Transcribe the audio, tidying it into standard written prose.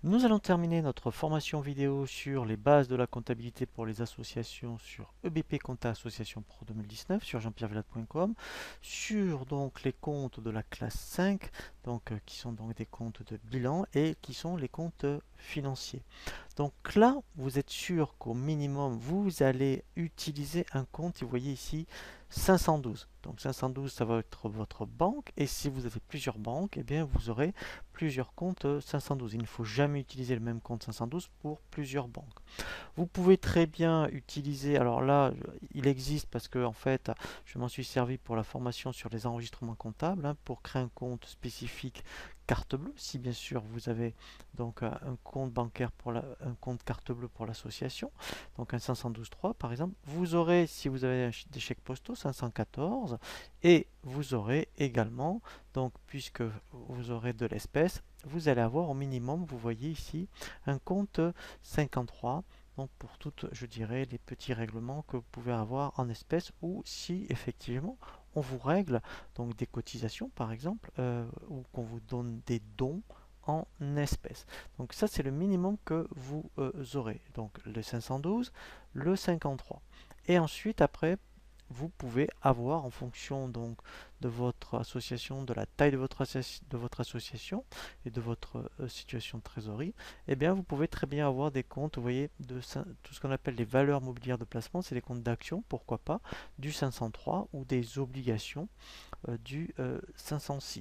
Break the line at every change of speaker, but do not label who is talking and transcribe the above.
Nous allons terminer notre formation vidéo sur les bases de la comptabilité pour les associations sur EBP Compta Association Pro 2019 sur jean-pierre-villade.com, sur donc les comptes de la classe 5, qui sont donc des comptes de bilan et qui sont les comptes financiers. Donc là, vous êtes sûr qu'au minimum, vous allez utiliser un compte, et vous voyez ici 512. Donc 512, ça va être votre banque, et si vous avez plusieurs banques, eh bien vous aurez plusieurs comptes 512. Il ne faut jamais utiliser le même compte 512 pour plusieurs banques. Vous pouvez très bien utiliser, alors là, il existe parce que en fait, je m'en suis servi pour la formation sur les enregistrements comptables, pour créer un compte spécifique carte bleue, si bien sûr vous avez donc un compte bancaire pour un compte carte bleue pour l'association, donc un 512.3 par exemple, vous aurez, si vous avez des chèques postaux, 514, et vous aurez également, donc puisque vous aurez de l'espèce, vous allez avoir au minimum, vous voyez ici, un compte 53, donc pour toutes, je dirais, les petits règlements que vous pouvez avoir en espèces, ou si effectivement on vous règle donc des cotisations par exemple, ou qu'on vous donne des dons en espèces. Donc ça c'est le minimum que vous aurez. Donc le 512, le 53. Et ensuite après vous pouvez avoir en fonction donc de votre association, de la taille de votre association et de votre situation de trésorerie, eh bien vous pouvez très bien avoir des comptes, vous voyez, tout ce qu'on appelle les valeurs mobilières de placement, c'est les comptes d'actions, pourquoi pas, du 503 ou des obligations du 506.